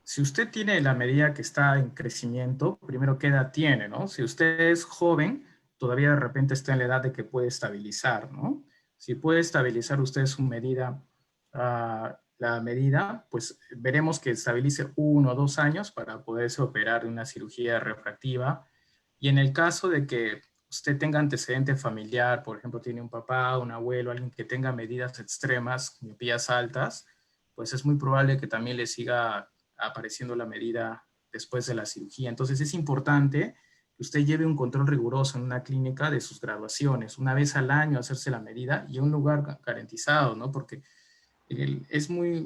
si usted tiene la medida que está en crecimiento, primero, ¿qué edad tiene, no? Si usted es joven, todavía de repente está en la edad de que puede estabilizar, ¿no? Si puede estabilizar usted su medida, la medida, pues veremos que estabilice 1 o 2 años para poderse operar de una cirugía refractiva. Y en el caso de que usted tenga antecedente familiar, por ejemplo, tiene un papá, un abuelo, alguien que tenga medidas extremas, miopías altas, pues es muy probable que también le siga apareciendo la medida después de la cirugía. Entonces es importante que usted lleve un control riguroso en una clínica de sus graduaciones, una vez al año hacerse la medida y en un lugar garantizado, ¿no? Porque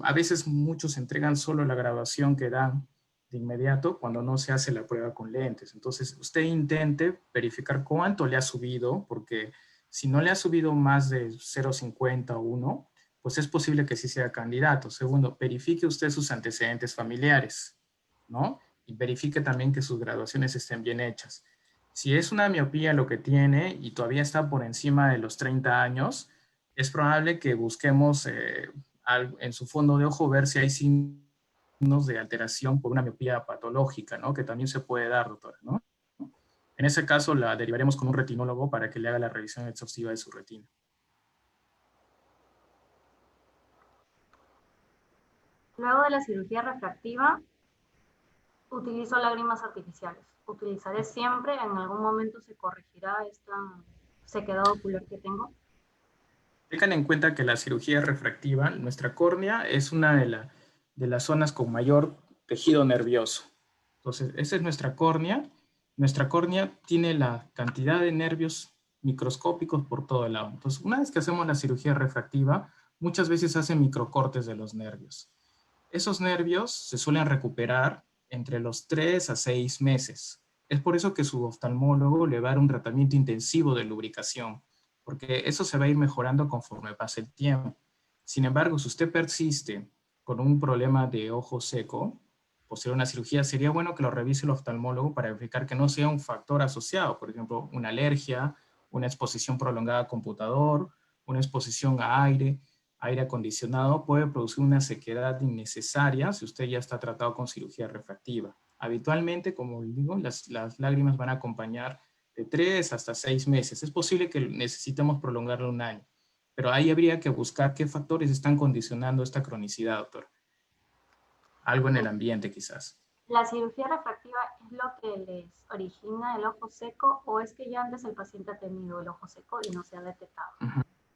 a veces muchos entregan solo la graduación que dan de inmediato cuando no se hace la prueba con lentes. Entonces usted intente verificar cuánto le ha subido, porque si no le ha subido más de 0,50 o 1, pues es posible que sí sea candidato. Segundo, verifique usted sus antecedentes familiares, ¿no? Y verifique también que sus graduaciones estén bien hechas. Si es una miopía lo que tiene y todavía está por encima de los 30 años, es probable que busquemos en su fondo de ojo ver si hay signos de alteración por una miopía patológica, ¿no? Que también se puede dar, doctora, ¿no? En ese caso la derivaremos con un retinólogo para que le haga la revisión exhaustiva de su retina. Luego de la cirugía refractiva, utilizo lágrimas artificiales. Utilizaré siempre, en algún momento se corregirá esta sequedad ocular que tengo. Tengan en cuenta que la cirugía refractiva, nuestra córnea es una de las zonas con mayor tejido nervioso. Entonces, esa es nuestra córnea. Nuestra córnea tiene la cantidad de nervios microscópicos por todo el lado. Entonces, una vez que hacemos la cirugía refractiva, muchas veces hacen microcortes de los nervios. Esos nervios se suelen recuperar entre los 3 a 6 meses. Es por eso que su oftalmólogo le va a dar un tratamiento intensivo de lubricación, porque eso se va a ir mejorando conforme pase el tiempo. Sin embargo, si usted persiste con un problema de ojo seco, posterior a una cirugía, sería bueno que lo revise el oftalmólogo para verificar que no sea un factor asociado, por ejemplo, una alergia, una exposición prolongada a computador, una exposición a aire acondicionado, puede producir una sequedad innecesaria si usted ya está tratado con cirugía refractiva. Habitualmente, como digo, las lágrimas van a acompañar de 3 hasta 6 meses. Es posible que necesitemos prolongarlo 1 año, pero ahí habría que buscar qué factores están condicionando esta cronicidad, doctor. Algo en el ambiente, quizás. La cirugía refractiva es lo que les origina el ojo seco o es que ya antes el paciente ha tenido el ojo seco y no se ha detectado?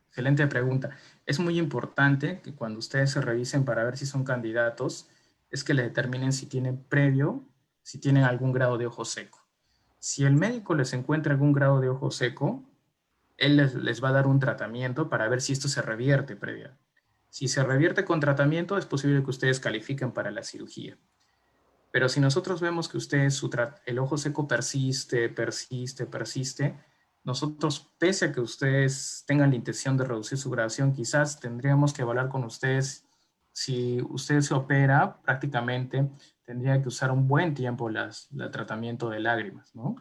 Excelente pregunta. Es muy importante que cuando ustedes se revisen para ver si son candidatos, es que le determinen si tienen si tienen algún grado de ojo seco. Si el médico les encuentra algún grado de ojo seco, él les va a dar un tratamiento para ver si esto se revierte previa. Si se revierte con tratamiento, es posible que ustedes califiquen para la cirugía. Pero si nosotros vemos que ustedes, el ojo seco persiste, nosotros, pese a que ustedes tengan la intención de reducir su gradación, quizás tendríamos que evaluar con ustedes, si usted se opera, prácticamente tendría que usar un buen tiempo el tratamiento de lágrimas, ¿no?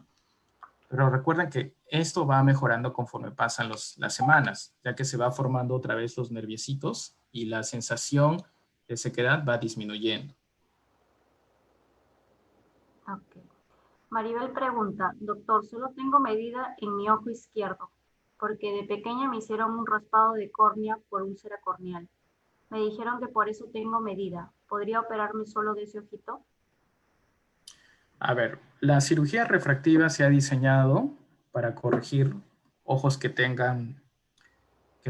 Pero recuerden que esto va mejorando conforme pasan las semanas, ya que se va formando otra vez los nerviecitos y la sensación de sequedad va disminuyendo. Ok. Maribel pregunta, doctor, solo tengo medida en mi ojo izquierdo, porque de pequeña me hicieron un raspado de córnea por úlcera corneal. Me dijeron que por eso tengo medida. ¿Podría operarme solo de ese ojito? A ver, la cirugía refractiva se ha diseñado para corregir ojos que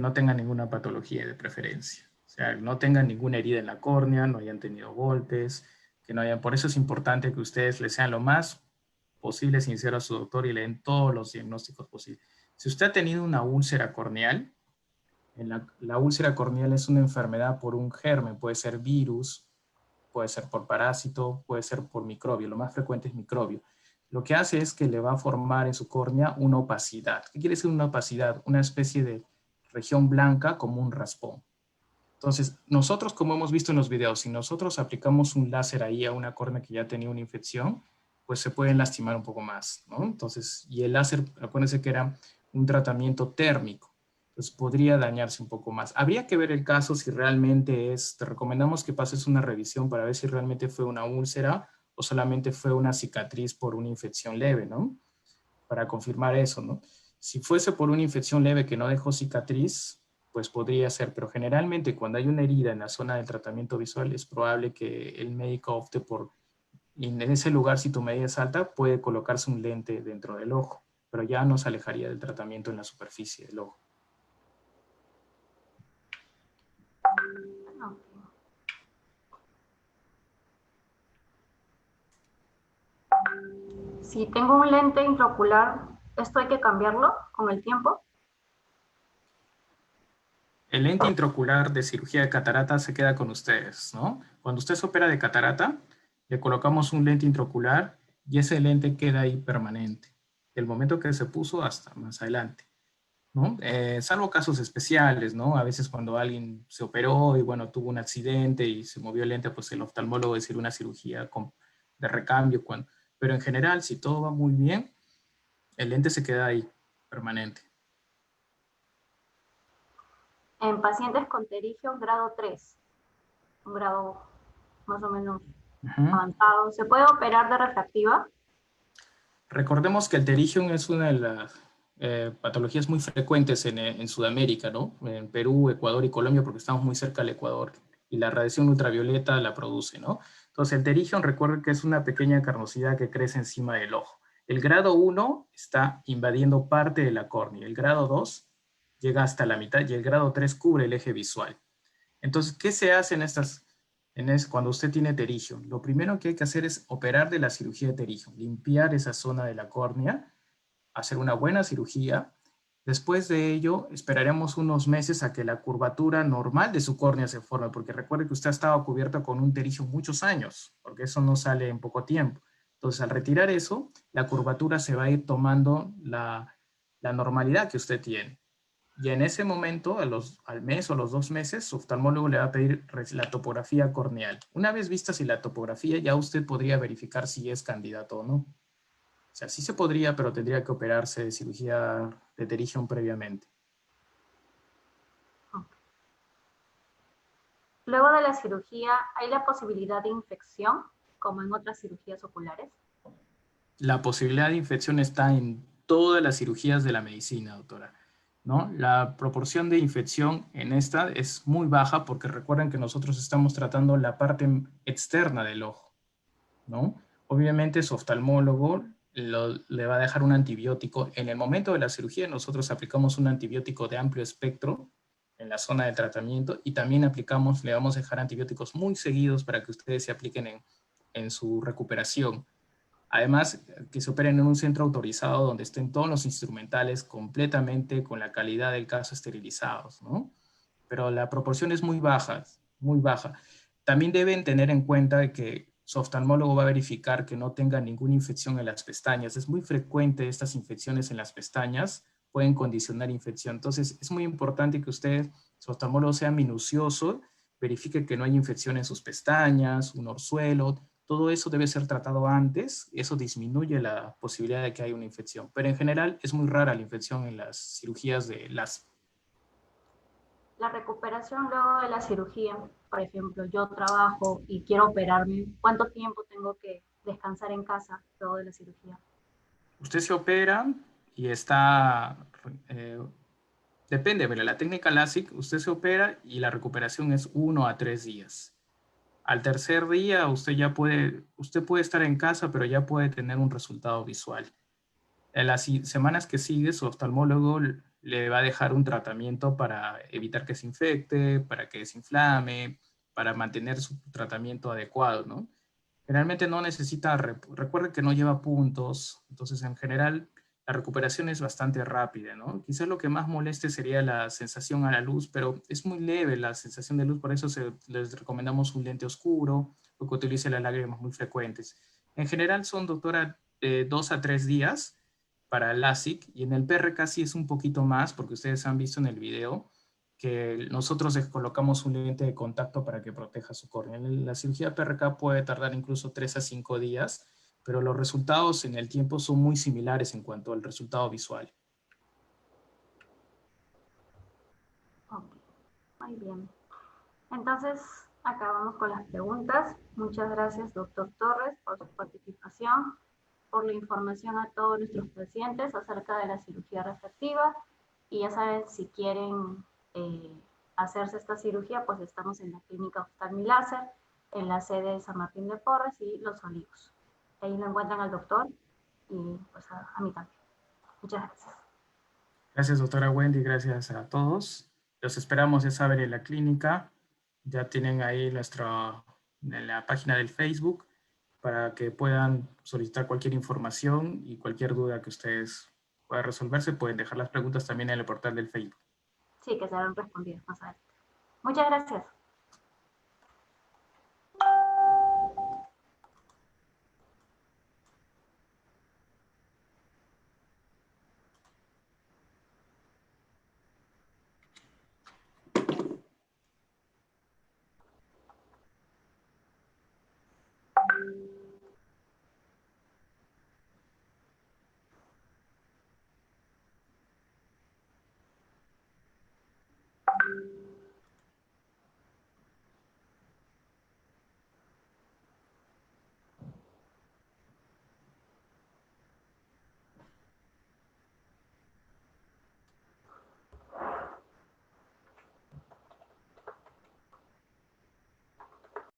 no tengan ninguna patología de preferencia. O sea, no tengan ninguna herida en la córnea, no hayan tenido golpes, que no hayan. Por eso es importante que ustedes le sean lo más posible sincero a su doctor y le den todos los diagnósticos posibles. Si usted ha tenido una úlcera corneal, la úlcera corneal es una enfermedad por un germen, puede ser virus, puede ser por parásito, puede ser por microbio, lo más frecuente es microbio. Lo que hace es que le va a formar en su córnea una opacidad. ¿Qué quiere decir una opacidad? Una especie de región blanca como un raspón. Entonces, nosotros, como hemos visto en los videos, si nosotros aplicamos un láser ahí a una córnea que ya tenía una infección, pues se pueden lastimar un poco más, ¿no? Entonces, y el láser, acuérdense que era un tratamiento térmico, entonces podría dañarse un poco más. Habría que ver el caso si realmente te recomendamos que pases una revisión para ver si realmente fue una úlcera o solamente fue una cicatriz por una infección leve, ¿no? Para confirmar eso, ¿no? Si fuese por una infección leve que no dejó cicatriz, pues podría ser, pero generalmente cuando hay una herida en la zona del tratamiento visual es probable que el médico opte por, y en ese lugar si tu medida es alta, puede colocarse un lente dentro del ojo, pero ya nos alejaría del tratamiento en la superficie del ojo. Ok. Si tengo un lente intraocular, ¿esto hay que cambiarlo con el tiempo? El lente intraocular de cirugía de catarata se queda con ustedes, ¿no? Cuando usted se opera de catarata, le colocamos un lente intraocular y ese lente queda ahí permanente, del momento que se puso hasta más adelante, ¿no? Salvo casos especiales, ¿no? A veces cuando alguien se operó y, bueno, tuvo un accidente y se movió el lente, pues el oftalmólogo decide una cirugía de recambio. Pero en general, si todo va muy bien, el lente se queda ahí, permanente. En pacientes con pterigio grado 3, un grado más o menos avanzado, ¿se puede operar de refractiva? Recordemos que el pterigium es una de las patologías muy frecuentes en Sudamérica, ¿no? En Perú, Ecuador y Colombia, porque estamos muy cerca del Ecuador y la radiación ultravioleta la produce, ¿no? Entonces, el pterigium, recuerden que es una pequeña carnosidad que crece encima del ojo. El grado 1 está invadiendo parte de la córnea, el grado 2 llega hasta la mitad y el grado 3 cubre el eje visual. Entonces, ¿qué se hace cuando usted tiene pterigium? Lo primero que hay que hacer es operar de la cirugía de pterigium, limpiar esa zona de la córnea, hacer una buena cirugía. Después de ello, esperaremos unos meses a que la curvatura normal de su córnea se forme, porque recuerde que usted ha estado cubierto con un pterigium muchos años, porque eso no sale en poco tiempo. Entonces, al retirar eso, la curvatura se va a ir tomando la normalidad que usted tiene. Y en ese momento, al mes o los 2 meses, su oftalmólogo le va a pedir la topografía corneal. Una vez vista si la topografía, ya usted podría verificar si es candidato o no. O sea, sí se podría, pero tendría que operarse de cirugía de pterigium previamente. Luego de la cirugía, ¿hay la posibilidad de infección, como en otras cirugías oculares? La posibilidad de infección está en todas las cirugías de la medicina, doctora, ¿no? La proporción de infección en esta es muy baja porque recuerden que nosotros estamos tratando la parte externa del ojo, ¿no? Obviamente su oftalmólogo le va a dejar un antibiótico. En el momento de la cirugía nosotros aplicamos un antibiótico de amplio espectro en la zona de tratamiento y también le vamos a dejar antibióticos muy seguidos para que ustedes se apliquen en su recuperación. Además, que se operen en un centro autorizado donde estén todos los instrumentales completamente con la calidad del caso esterilizados, ¿no? Pero la proporción es muy baja, muy baja. También deben tener en cuenta que su oftalmólogo va a verificar que no tenga ninguna infección en las pestañas. Es muy frecuente estas infecciones en las pestañas, pueden condicionar infección. Entonces, es muy importante que usted, su oftalmólogo, sea minucioso, verifique que no hay infección en sus pestañas, un orzuelo. Todo eso debe ser tratado antes. Eso disminuye la posibilidad de que haya una infección. Pero en general es muy rara la infección en las cirugías de las. La recuperación luego de la cirugía, por ejemplo, yo trabajo y quiero operarme, ¿cuánto tiempo tengo que descansar en casa luego de la cirugía? Usted se opera y está, eh, depende, pero la técnica LASIK, usted se opera y la recuperación es 1 a 3 días. Al tercer día usted puede estar en casa, pero ya puede tener un resultado visual. En las semanas que sigue, su oftalmólogo le va a dejar un tratamiento para evitar que se infecte, para que se inflame, para mantener su tratamiento adecuado, ¿no? Generalmente no necesita, recuerde que no lleva puntos, entonces en general la recuperación es bastante rápida, ¿no? Quizás lo que más moleste sería la sensación a la luz, pero es muy leve la sensación de luz, por eso les recomendamos un lente oscuro o que utilice las lágrimas muy frecuentes. En general son, doctora, 2 a 3 días para el LASIK y en el PRK sí es un poquito más, porque ustedes han visto en el video que nosotros les colocamos un lente de contacto para que proteja su córnea. La cirugía PRK puede tardar incluso 3 a 5 días, pero los resultados en el tiempo son muy similares en cuanto al resultado visual. Ok, muy bien. Entonces, acabamos con las preguntas. Muchas gracias, doctor Torres, por su participación, por la información a todos nuestros pacientes acerca de la cirugía refractiva. Y ya saben, si quieren hacerse esta cirugía, pues estamos en la clínica Oftalmiláser, en la sede de San Martín de Porres y Los Olivos. Ahí lo encuentran al doctor y pues a mí también. Muchas gracias. Gracias, doctora Wendy, gracias a todos. Los esperamos, ya saben, en la clínica. Ya tienen ahí en la página del Facebook para que puedan solicitar cualquier información y cualquier duda que ustedes puedan resolverse. Pueden dejar las preguntas también en el portal del Facebook. Sí, que serán respondidas más adelante. Muchas gracias.